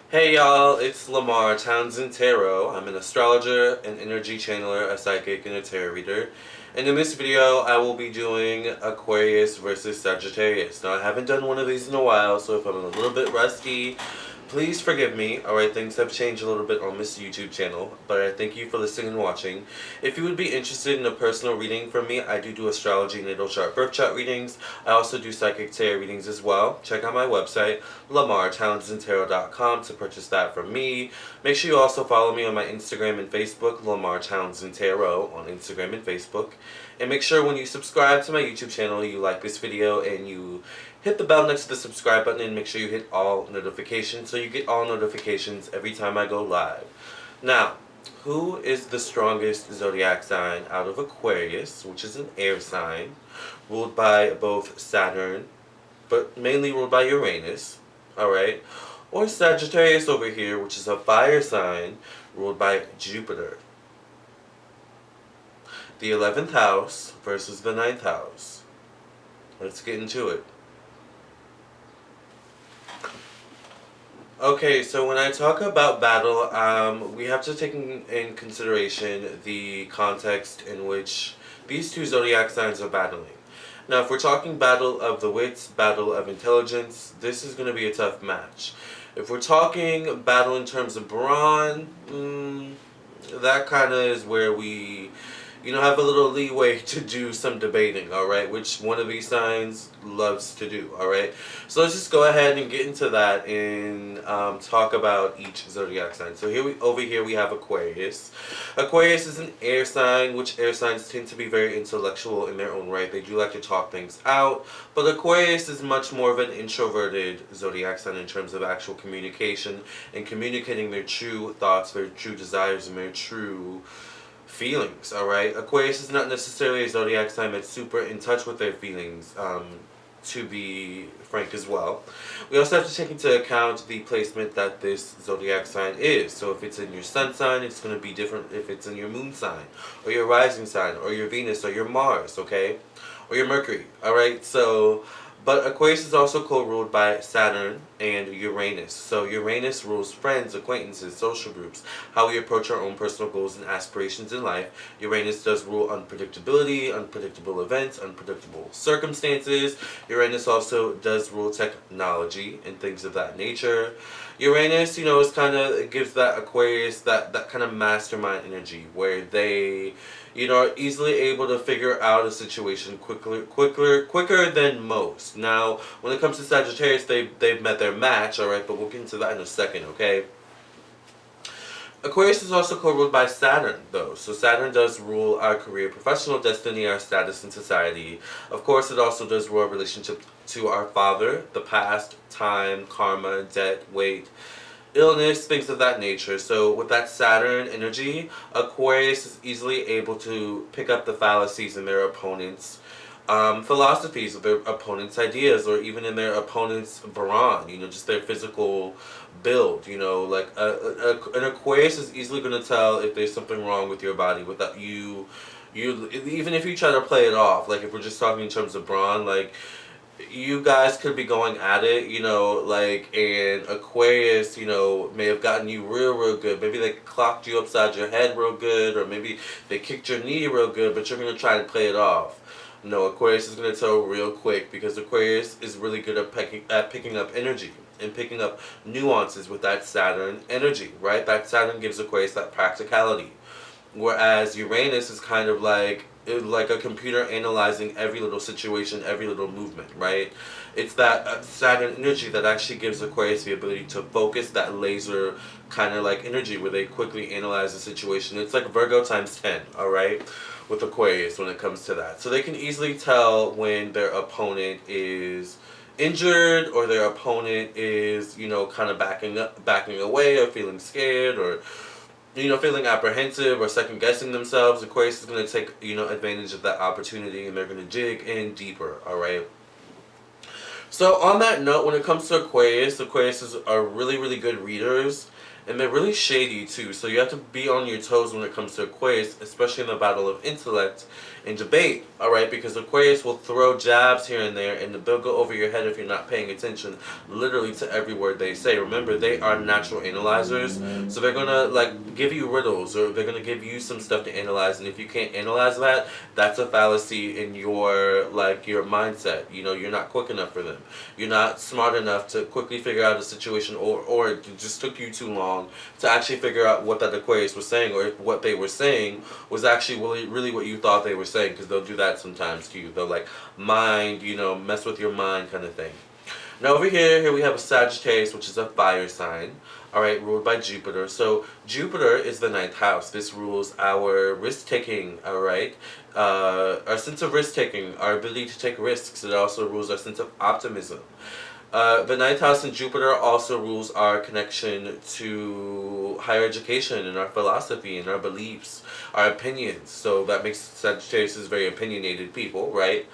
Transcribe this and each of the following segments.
Hey y'all, it's LAMARR Townsend Tarot. I'm an astrologer, an energy channeler, a psychic, and a tarot reader. And in this video, I will be doing Aquarius versus Sagittarius. Now, I haven't done one of these in a while, so if I'm a little bit rusty, please forgive me. Alright, things have changed a little bit on this YouTube channel, but I thank you for listening and watching. If you would be interested in a personal reading from me, I do astrology, natal chart, birth chart readings. I also do psychic tarot readings as well. Check out my website, LamarTownsendTarot.com, to purchase that from me. Make sure you also follow me on my Instagram and Facebook, Lamar Townsend Tarot on Instagram and Facebook. And make sure when you subscribe to my YouTube channel, you like this video and you hit the bell next to the subscribe button, and make sure you hit all notifications so you get all notifications every time I go live. Now, who is the strongest zodiac sign out of Aquarius, which is an air sign, ruled by both Saturn, but mainly ruled by Uranus, alright? Or Sagittarius over here, which is a fire sign, ruled by Jupiter. The 11th house versus the 9th house. Let's get into it. Okay, so when I talk about battle, we have to take in consideration the context in which these two zodiac signs are battling. Now, if we're talking battle of the wits, battle of intelligence, this is going to be a tough match. If we're talking battle in terms of brawn, that kind of is where we, have a little leeway to do some debating, alright? Which one of these signs loves to do, alright? So let's just go ahead and get into that and talk about each zodiac sign. So over here we have Aquarius. Aquarius is an air sign, which air signs tend to be very intellectual in their own right. They do like to talk things out, but Aquarius is much more of an introverted zodiac sign in terms of actual communication and communicating their true thoughts, their true desires, and their true feelings, alright? Aquarius is not necessarily a zodiac sign that's super in touch with their feelings, to be frank as well. We also have to take into account the placement that this zodiac sign is. So if it's in your sun sign, it's going to be different if it's in your moon sign, or your rising sign, or your Venus, or your Mars, okay? Or your Mercury, alright? But Aquarius is also co-ruled by Saturn and Uranus. So Uranus rules friends, acquaintances, social groups, how we approach our own personal goals and aspirations in life. Uranus does rule unpredictability, unpredictable events, unpredictable circumstances. Uranus also does rule technology and things of that nature. Uranus, is it gives that Aquarius that kind of mastermind energy where they, are easily able to figure out a situation quicker than most. Now, when it comes to Sagittarius, they've met their match, alright, but we'll get into that in a second, okay? Aquarius is also co-ruled by Saturn, though. So Saturn does rule our career, professional destiny, our status in society. Of course, it also does rule our relationship to our father, the past, time, karma, debt, weight, illness, things of that nature. So with that Saturn energy, Aquarius is easily able to pick up the fallacies in their opponents' philosophies, of their opponents' ideas, or even in their opponents' brawn, just their physical build. Like an Aquarius is easily going to tell if there's something wrong with your body without you even if you try to play it off. Like if we're just talking in terms of brawn, like you guys could be going at it, and Aquarius, may have gotten you real good. Maybe they clocked you upside your head real good, or maybe they kicked your knee real good, but you're going to try and play it off. No, Aquarius is going to tell real quick, because Aquarius is really good at picking up energy and picking up nuances with that Saturn energy, right? That Saturn gives Aquarius that practicality. Whereas Uranus is kind of like a computer analyzing every little situation, every little movement, right? It's that Saturn energy that actually gives Aquarius the ability to focus, that laser kind of like energy where they quickly analyze the situation. It's like Virgo times 10, alright? With Aquarius when it comes to that. So they can easily tell when their opponent is injured, or their opponent is, kind of backing away, or feeling scared, or feeling apprehensive or second guessing themselves. Aquarius is going to take, advantage of that opportunity, and they're going to dig in deeper, alright? So on that note, when it comes to Aquarius are really, really good readers, And they're really shady too, so you have to be on your toes when it comes to Aquarius, especially in the battle of intellect and debate, alright? Because Aquarius will throw jabs here and there, and they'll go over your head if you're not paying attention literally to every word they say. Remember, they are natural analyzers, so they're gonna like give you riddles, or they're gonna give you some stuff to analyze, and if you can't analyze that, that's a fallacy in your your mindset. You know, you're not quick enough for them. You're not smart enough to quickly figure out a situation, or it just took you too long to actually figure out what that Aquarius was saying, or if what they were saying was actually really what you thought they were saying, because they'll do that sometimes to you. They'll mess with your mind kind of thing. Now over here we have a Sagittarius, which is a fire sign, alright, ruled by Jupiter. So Jupiter is the 9th house. This rules our risk-taking, alright? Our sense of risk-taking, our ability to take risks. It also rules our sense of optimism. The 9th house in Jupiter also rules our connection to higher education and our philosophy and our beliefs, our opinions. So that makes Sagittarius very opinionated people, right?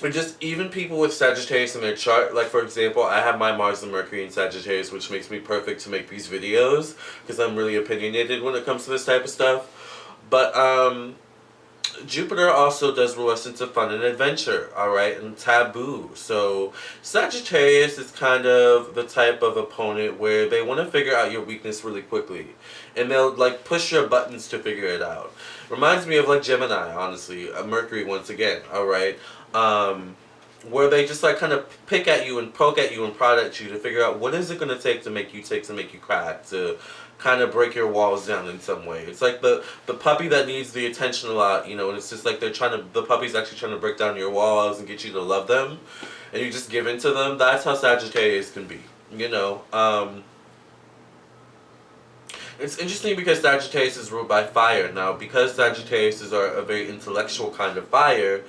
Or just even people with Sagittarius in their chart. Like, for example, I have my Mars and Mercury in Sagittarius, which makes me perfect to make these videos, because I'm really opinionated when it comes to this type of stuff. But, Jupiter also does rule a sense of fun and adventure, alright, and taboo. So Sagittarius is kind of the type of opponent where they want to figure out your weakness really quickly. And they'll push your buttons to figure it out. Reminds me of Gemini, honestly. Mercury once again, alright. Where they just kind of pick at you and poke at you and prod at you to figure out what is it going to take to make you tick, to make you crack, to kind of break your walls down in some way. It's like the puppy that needs the attention a lot, and it's just like the puppy's actually trying to break down your walls and get you to love them, and you just give in to them. That's how Sagittarius can be, It's interesting because Sagittarius is ruled by fire. Now, because Sagittarius are a very intellectual kind of fire,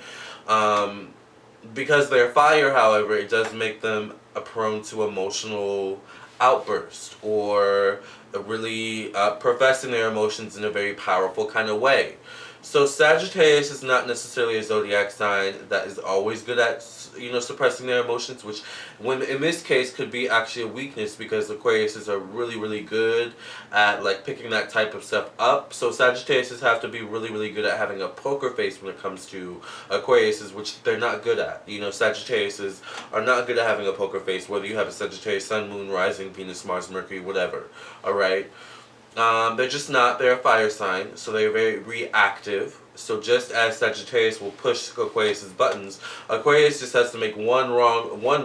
because they're fire, however, it does make them prone to emotional outburst, or really professing their emotions in a very powerful kind of way. So Sagittarius is not necessarily a zodiac sign that is always good at suppressing their emotions, which when in this case could be actually a weakness, because Aquariuses are really good at picking that type of stuff up. So Sagittariuses have to be really good at having a poker face when it comes to Aquariuses, which they're not good at. Sagittariuses are not good at having a poker face, whether you have a Sagittarius Sun, Moon, Rising, Venus, Mars, Mercury, whatever. Alright? They're just not. They're a fire sign, so they're very reactive. So just as Sagittarius will push Aquarius' buttons, Aquarius just has to make one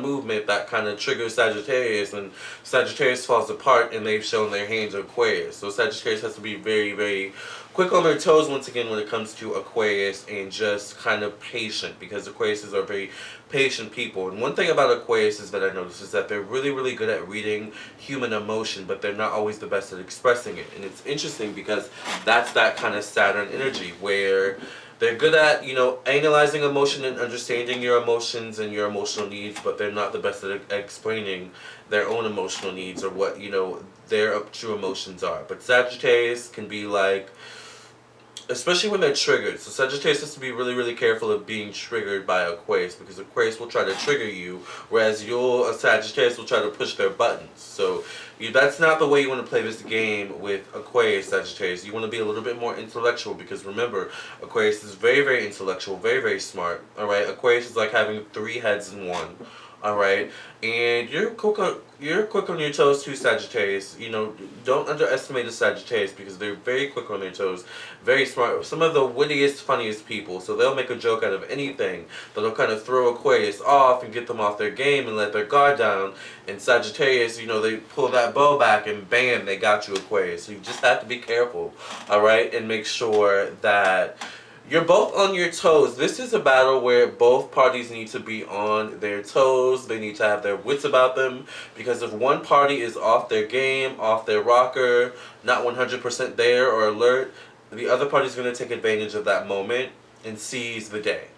movement that kind of triggers Sagittarius, and Sagittarius falls apart, and they've shown their hand to Aquarius. So Sagittarius has to be very quick on their toes once again when it comes to Aquarius, and just kind of patient, because Aquariuses are very patient people. And one thing about Aquarius is that I noticed is that they're really good at reading human emotion, but they're not always the best at expressing it. And it's interesting because that's that kind of Saturn energy where they're good at, analyzing emotion and understanding your emotions and your emotional needs, but they're not the best at explaining their own emotional needs, or what, their true emotions are. But Sagittarius can be especially when they're triggered. So Sagittarius has to be really careful of being triggered by Aquarius, because Aquarius will try to trigger you, whereas Sagittarius will try to push their buttons. So that's not the way you want to play this game with Aquarius, Sagittarius. You want to be a little bit more intellectual, because remember, Aquarius is very intellectual, very smart. Alright, Aquarius is like having 3 heads in one. Alright, and you're quick on your toes too, Sagittarius. Don't underestimate the Sagittarius, because they're very quick on their toes, very smart, some of the wittiest, funniest people. So they'll make a joke out of anything that'll kind of throw Aquarius off and get them off their game and let their guard down. And Sagittarius, they pull that bow back and bam, they got you, Aquarius. So you just have to be careful, alright, and make sure that you're both on your toes. This is a battle where both parties need to be on their toes. They need to have their wits about them, because if one party is off their game, off their rocker, not 100% there or alert, the other party's going to take advantage of that moment and seize the day.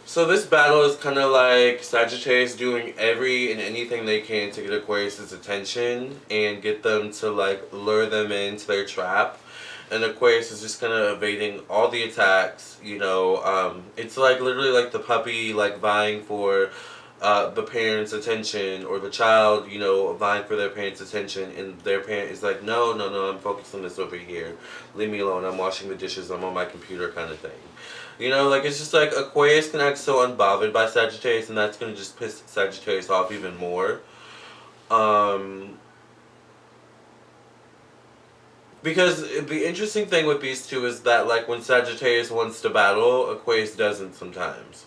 So this battle is kind of like Sagittarius doing every and anything they can to get Aquarius' attention and get them to lure them into their trap. And Aquarius is just kind of evading all the attacks, It's literally like the puppy vying for the parents' attention, or the child, you know, vying for their parents' attention, and their parent is like, no, no, no, I'm focused on this over here. Leave me alone. I'm washing the dishes. I'm on my computer, kind of thing. You know, like, it's just like Aquarius can act so unbothered by Sagittarius, and that's going to just piss Sagittarius off even more. Because the interesting thing with these two is that, like, when Sagittarius wants to battle, Aquarius doesn't sometimes.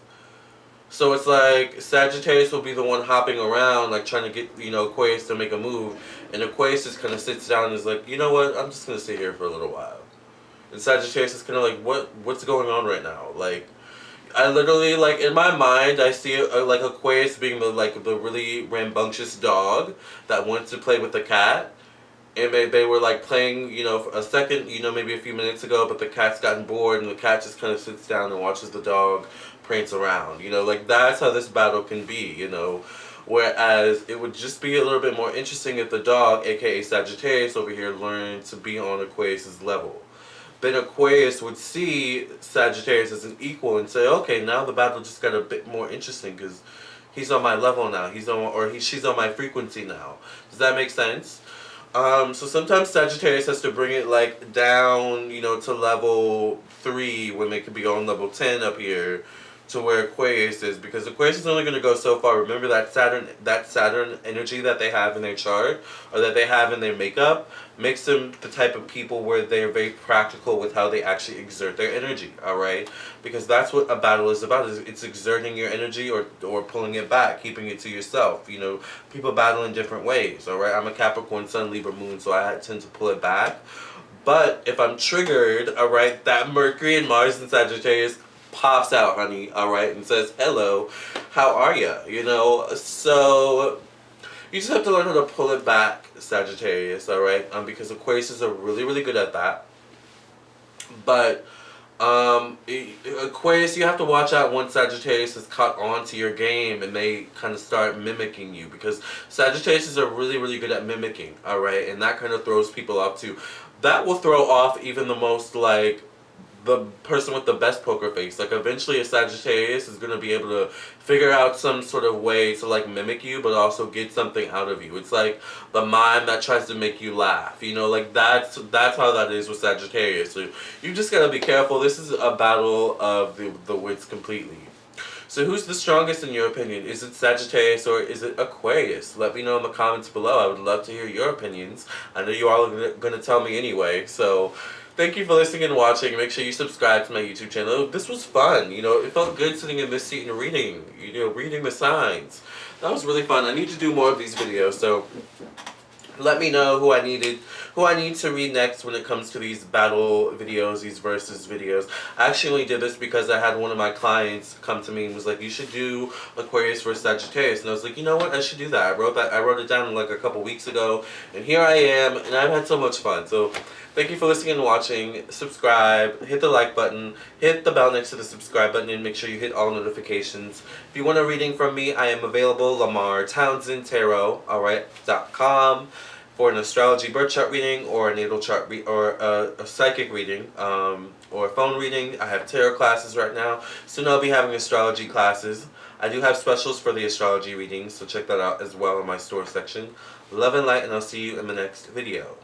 So it's like Sagittarius will be the one hopping around, like, trying to get, you know, Aquarius to make a move, and Aquarius just kind of sits down and is like, you know what, I'm just going to sit here for a little while. And Sagittarius is kind of like, what's going on right now? Like, I literally, like, in my mind, I see, like, Aquarius being the, like, the really rambunctious dog that wants to play with the cat. And they were, like, playing, you know, for a second, you know, maybe a few minutes ago, but the cat's gotten bored, and the cat just kind of sits down and watches the dog prance around. You know, like, that's how this battle can be, you know. Whereas it would just be a little bit more interesting if the dog, aka Sagittarius over here, learned to be on Aquarius's level. Then Aquarius would see Sagittarius as an equal and say, okay, now the battle just got a bit more interesting because he's on my level now. She's on my frequency now. Does that make sense? So sometimes Sagittarius has to bring it, like, down, you know, to level 3 when they could be on level 10 up here, to where Aquarius is, because Aquarius is only going to go so far. Remember that Saturn energy that they have in their chart, or that they have in their makeup, makes them the type of people where they're very practical with how they actually exert their energy, alright? Because that's what a battle is about, is it's exerting your energy or pulling it back, keeping it to yourself. You know, people battle in different ways, alright? I'm a Capricorn Sun, Libra Moon, so I tend to pull it back. But if I'm triggered, alright, that Mercury and Mars and Sagittarius pops out, honey, alright, and says, hello, how are ya? You know, so you just have to learn how to pull it back, Sagittarius, alright, because Aquarius are really, really good at that. But Aquarius, you have to watch out once Sagittarius is caught on to your game and they kind of start mimicking you, because Sagittarius are really, really good at mimicking, alright, and that kind of throws people off too. That will throw off even the most, like, the person with the best poker face. Like, eventually a Sagittarius is going to be able to figure out some sort of way to, like, mimic you, but also get something out of you. It's like the mime that tries to make you laugh. You know, like, that's how that is with Sagittarius. So you just got to be careful. This is a battle of the wits completely. So who's the strongest in your opinion? Is it Sagittarius or is it Aquarius? Let me know in the comments below. I would love to hear your opinions. I know you all are going to tell me anyway, so thank you for listening and watching. Make sure you subscribe to my YouTube channel. This was fun. You know, it felt good sitting in this seat and reading. You know, reading the signs. That was really fun. I need to do more of these videos, so let me know who I need to read next when it comes to these battle videos, these versus videos. I actually only did this because I had one of my clients come to me and was like, you should do Aquarius versus Sagittarius. And I was like, you know what, I should do that. I wrote it down like a couple weeks ago, and here I am, and I've had so much fun. So thank you for listening and watching. Subscribe, hit the like button, hit the bell next to the subscribe button, and make sure you hit all notifications. If you want a reading from me, I am available, LAMARR TOWNSEND Tarot, .com, for an astrology birth chart reading, or a natal chart or a psychic reading, or a phone reading. I have tarot classes right now. Soon I'll be having astrology classes. I do have specials for the astrology readings, so check that out as well in my store section. Love and light, and I'll see you in the next video.